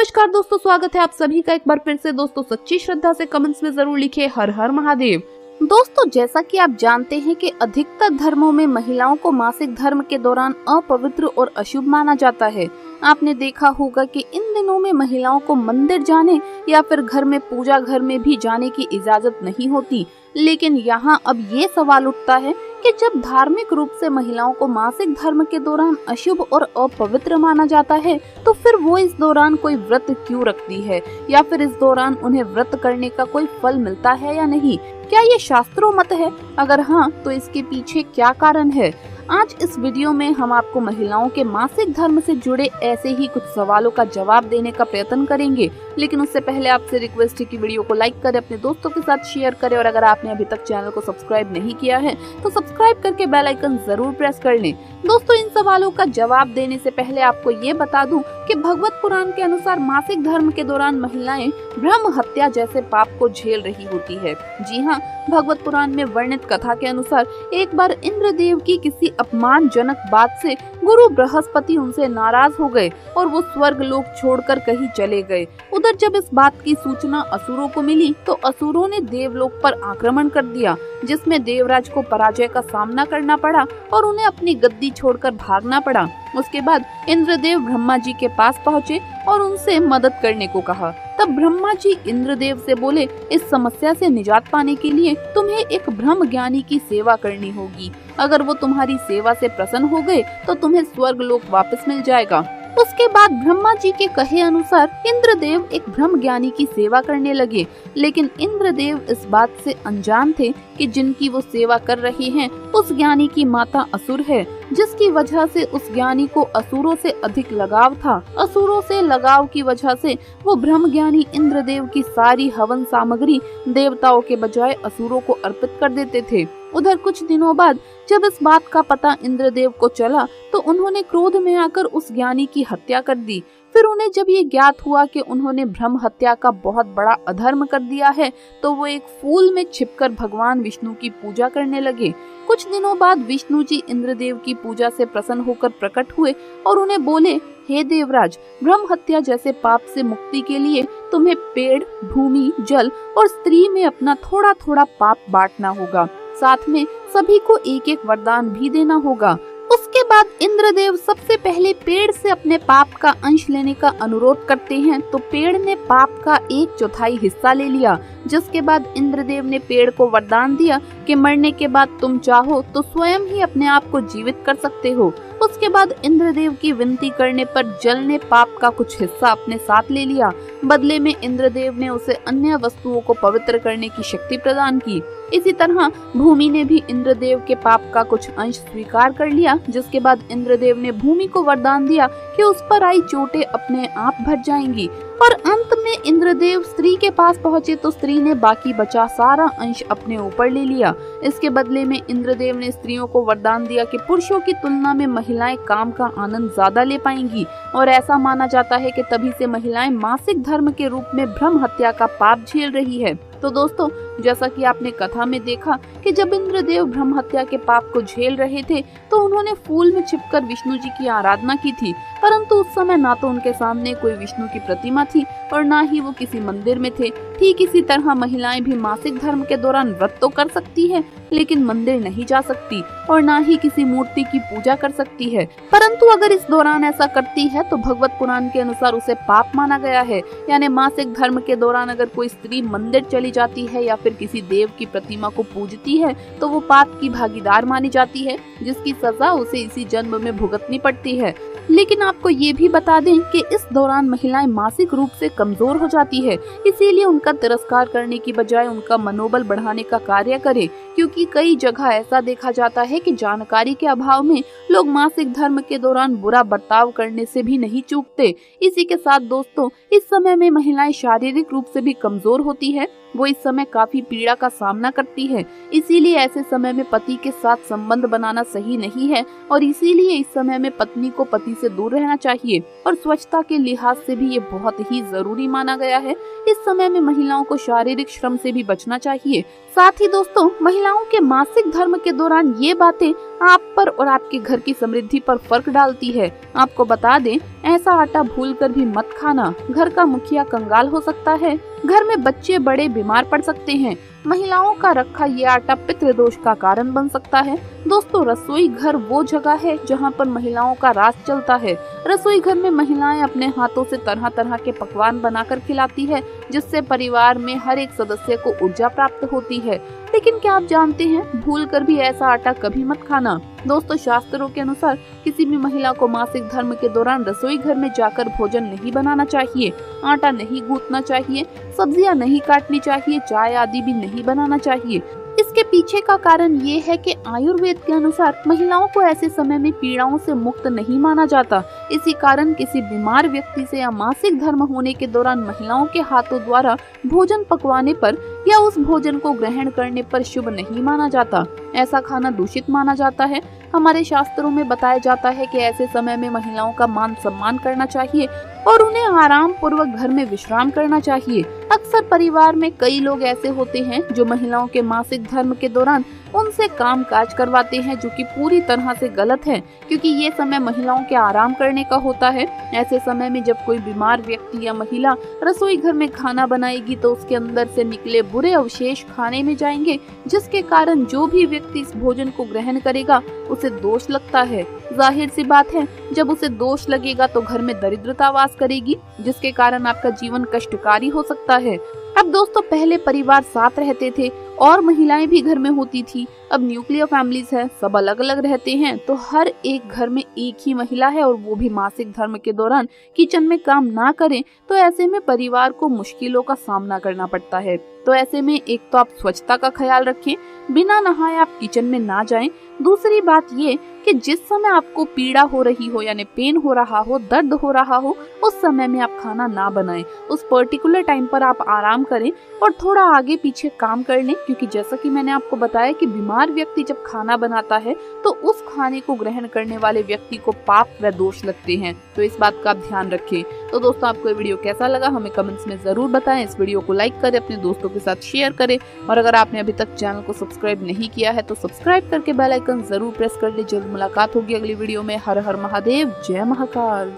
नमस्कार दोस्तों, स्वागत है आप सभी का एक बार फिर से। दोस्तों सच्ची श्रद्धा से कमेंट्स में जरूर लिखिए हर हर महादेव। दोस्तों जैसा कि आप जानते हैं कि अधिकतर धर्मों में महिलाओं को मासिक धर्म के दौरान अपवित्र और अशुभ माना जाता है। आपने देखा होगा कि इन दिनों में महिलाओं को मंदिर जाने या फिर घर में पूजा घर में भी जाने की इजाजत नहीं होती। लेकिन यहाँ अब ये सवाल उठता है कि जब धार्मिक रूप से महिलाओं को मासिक धर्म के दौरान अशुभ और अपवित्र माना जाता है, तो फिर वो इस दौरान कोई व्रत क्यों रखती है, या फिर इस दौरान उन्हें व्रत करने का कोई फल मिलता है या नहीं? क्या ये शास्त्रों मत है? अगर हाँ, तो इसके पीछे क्या कारण है? आज इस वीडियो में हम आपको महिलाओं के मासिक धर्म से जुड़े ऐसे ही कुछ सवालों का जवाब देने का प्रयत्न करेंगे। लेकिन उससे पहले आपसे रिक्वेस्ट है कि वीडियो को लाइक करें, अपने दोस्तों के साथ शेयर करें, और अगर आपने अभी तक चैनल को सब्सक्राइब नहीं किया है तो सब्सक्राइब करके बेल आइकन जरूर प्रेस कर लें। दोस्तों इन सवालों का जवाब देने से पहले आपको ये बता दूं कि भगवत पुराण के अनुसार मासिक धर्म के दौरान महिलाएं ब्रह्म हत्या जैसे पाप को झेल रही होती है। जी हाँ, भगवत पुराण में वर्णित कथा के अनुसार एक बार इंद्रदेव की किसी अपमानजनक बात से गुरु बृहस्पति उनसे नाराज हो गए और वो स्वर्ग लोक छोड़कर कहीं चले गए। उधर जब इस बात की सूचना असुरों को मिली तो असुरों ने देवलोक पर आक्रमण कर दिया, जिसमें देवराज को पराजय का सामना करना पड़ा और उन्हें अपनी गद्दी छोड़कर भागना पड़ा। उसके बाद इंद्रदेव ब्रह्मा जी के पास पहुँचे और उनसे मदद करने को कहा। तब ब्रह्मा जी इंद्रदेव से बोले, इस समस्या से निजात पाने के लिए तुम्हें एक ब्रह्म ज्ञानी की सेवा करनी होगी। अगर वो तुम्हारी सेवा से प्रसन्न हो गए तो तुम्हें स्वर्ग लोक वापस मिल जाएगा। उसके बाद ब्रह्मा जी के कहे अनुसार इंद्रदेव एक ब्रह्म ज्ञानी की सेवा करने लगे। लेकिन इंद्रदेव इस बात से अनजान थे कि जिनकी वो सेवा कर रहे हैं उस ज्ञानी की माता असुर है, जिसकी वजह से उस ज्ञानी को असुरों से अधिक लगाव था। असुरों से लगाव की वजह से वो ब्रह्म ज्ञानी इंद्रदेव की सारी हवन सामग्री देवताओं के बजाय असुरों को अर्पित कर देते थे। उधर कुछ दिनों बाद जब इस बात का पता इंद्रदेव को चला तो उन्होंने क्रोध में आकर उस ज्ञानी की हत्या कर दी। फिर उन्हें जब ये ज्ञात हुआ कि उन्होंने ब्रह्म हत्या का बहुत बड़ा अधर्म कर दिया है, तो वो एक फूल में छिपकर भगवान विष्णु की पूजा करने लगे। कुछ दिनों बाद विष्णु जी इंद्रदेव की पूजा से प्रसन्न होकर प्रकट हुए और उन्हें बोले, हे देवराज, ब्रह्म हत्या जैसे पाप से मुक्ति के लिए तुम्हें पेड़, भूमि, जल और स्त्री में अपना थोड़ा थोड़ा पाप बांटना होगा। साथ में सभी को एक एक वरदान भी देना होगा। उसके बाद इंद्रदेव सबसे पहले पेड़ से अपने पाप का अंश लेने का अनुरोध करते हैं, तो पेड़ ने पाप का 1/4 हिस्सा ले लिया। जिसके बाद इंद्रदेव ने पेड़ को वरदान दिया कि मरने के बाद तुम चाहो तो स्वयं ही अपने आप को जीवित कर सकते हो। उसके बाद इंद्रदेव की विनती करने पर जल ने पाप का कुछ हिस्सा अपने साथ ले लिया। बदले में इंद्रदेव ने उसे अन्य वस्तुओं को पवित्र करने की शक्ति प्रदान की। इसी तरह भूमि ने भी इंद्रदेव के पाप का कुछ अंश स्वीकार कर लिया। जिसके बाद इंद्रदेव ने भूमि को वरदान दिया कि उस पर आई चोटें अपने आप भर जाएंगी। और अंत में इंद्रदेव स्त्री के पास पहुंचे तो स्त्री ने बाकी बचा सारा अंश अपने ऊपर ले लिया। इसके बदले में इंद्रदेव ने स्त्रियों को वरदान दिया कि पुरुषों की तुलना में महिलाएं काम का आनंद ज्यादा ले पाएंगी, और ऐसा माना जाता है कि तभी से महिलाएं मासिक धर्म के रूप में ब्रह्म हत्या का पाप झेल रही है। तो दोस्तों जैसा कि आपने कथा में देखा कि जब इंद्रदेव ब्रह्म हत्या के पाप को झेल रहे थे तो उन्होंने फूल में छिपकर विष्णु जी की आराधना की थी, परंतु उस समय ना तो उनके सामने कोई विष्णु की प्रतिमा थी और ना ही वो किसी मंदिर में थे। ठीक इसी तरह महिलाएं भी मासिक धर्म के दौरान व्रत तो कर सकती है, लेकिन मंदिर नहीं जा सकती और ना ही किसी मूर्ति की पूजा कर सकती है। परंतु अगर इस दौरान ऐसा करती है तो भगवत पुराण के अनुसार उसे पाप माना गया है। यानी मासिक धर्म के दौरान अगर कोई स्त्री मंदिर चली जाती है या फिर किसी देव की प्रतिमा को पूजती है तो वो पाप की भागीदार मानी जाती है, जिसकी सजा उसे इसी जन्म में भुगतनी पड़ती है। लेकिन आपको ये भी बता दें कि इस दौरान महिलाएं मासिक रूप से कमजोर हो जाती है, इसीलिए उनका तिरस्कार करने की बजाय उनका मनोबल बढ़ाने का कार्य करें, क्योंकि कई जगह ऐसा देखा जाता है कि जानकारी के अभाव में लोग मासिक धर्म के दौरान बुरा बर्ताव करने से भी नहीं चूकते। इसी के साथ दोस्तों इस समय में महिलाएं शारीरिक रूप से भी कमजोर होती है, वो इस समय काफी पीड़ा का सामना करती है। इसीलिए ऐसे समय में पति के साथ संबंध बनाना सही नहीं है और इसीलिए इस समय में पत्नी को पति से दूर रहना चाहिए और स्वच्छता के लिहाज से भी ये बहुत ही जरूरी माना गया है। इस समय में महिलाओं को शारीरिक श्रम से भी बचना चाहिए। साथ ही दोस्तों महिलाओं के मासिक धर्म के दौरान ये बातें आप पर और आपके घर की समृद्धि पर फर्क डालती है। आपको बता दें, ऐसा आटा भूलकर भी मत खाना। घर का मुखिया कंगाल हो सकता है, घर में बच्चे बड़े बीमार पड़ सकते हैं। महिलाओं का रखा ये आटा पितृदोष का कारण बन सकता है। दोस्तों, रसोई घर वो जगह है जहाँ पर महिलाओं का राज चलता है। रसोई घर में महिलाएं अपने हाथों से तरह तरह के पकवान बनाकर खिलाती है, जिससे परिवार में हर एक सदस्य को ऊर्जा प्राप्त होती है। लेकिन क्या आप जानते हैं, भूल कर भी ऐसा आटा कभी मत खाना। दोस्तों, शास्त्रों के अनुसार किसी भी महिला को मासिक धर्म के दौरान रसोई घर में जाकर भोजन नहीं बनाना चाहिए, आटा नहीं गूंथना चाहिए, सब्जियां नहीं काटनी चाहिए, चाय आदि भी नहीं बनाना चाहिए। इसके पीछे का कारण ये है कि आयुर्वेद के अनुसार महिलाओं को ऐसे समय में पीड़ाओं से मुक्त नहीं माना जाता। इसी कारण किसी बीमार व्यक्ति से या मासिक धर्म होने के दौरान महिलाओं के हाथों द्वारा भोजन पकवाने पर या उस भोजन को ग्रहण करने पर शुभ नहीं माना जाता। ऐसा खाना दूषित माना जाता है। हमारे शास्त्रों में बताया जाता है कि ऐसे समय में महिलाओं का मान सम्मान करना चाहिए और उन्हें आराम पूर्वक घर में विश्राम करना चाहिए। अक्सर परिवार में कई लोग ऐसे होते हैं जो महिलाओं के मासिक धर्म के दौरान उनसे काम काज करवाते हैं, जो कि पूरी तरह से गलत है, क्योंकि ये समय महिलाओं के आराम करने का होता है। ऐसे समय में जब कोई बीमार व्यक्ति या महिला रसोई घर में खाना बनाएगी तो उसके अंदर से निकले बुरे अवशेष खाने में जाएंगे, जिसके कारण जो भी व्यक्ति इस भोजन को ग्रहण करेगा उसे दोष लगता है। जाहिर सी बात है, जब उसे दोष लगेगा तो घर में दरिद्रता वास करेगी, जिसके कारण आपका जीवन कष्टकारी हो सकता है। अब दोस्तों, पहले परिवार साथ रहते थे और महिलाएं भी घर में होती थी। अब न्यूक्लियर फैमिलीज है, सब अलग अलग रहते हैं, तो हर एक घर में एक ही महिला है और वो भी मासिक धर्म के दौरान किचन में काम ना करें तो ऐसे में परिवार को मुश्किलों का सामना करना पड़ता है। तो ऐसे में एक तो आप स्वच्छता का ख्याल रखें, बिना नहाए आप किचन में ना जाएं। दूसरी बात ये कि जिस समय आपको पीड़ा हो रही हो, यानी पेन हो रहा हो, दर्द हो रहा हो, उस समय में आप खाना ना बनाएं। उस पर्टिकुलर टाइम पर आप आराम करें और थोड़ा आगे पीछे काम कर लें, क्योंकि जैसा कि मैंने आपको बताया कि बीमार व्यक्ति जब खाना बनाता है तो उस खाने को ग्रहण करने वाले व्यक्ति को पाप व दोष लगते हैं। तो इस बात का आप ध्यान रखें। तो दोस्तों, आपको ये वीडियो कैसा लगा हमें कमेंट्स में जरूर बताएं। इस वीडियो को लाइक करें, अपने दोस्तों के साथ शेयर करें और अगर आपने अभी तक चैनल को सब्सक्राइब नहीं किया है तो सब्सक्राइब करके बेल आइकन जरूर प्रेस कर ले। जल्द मुलाकात होगी अगली वीडियो में। हर हर महादेव, जय महाकाल।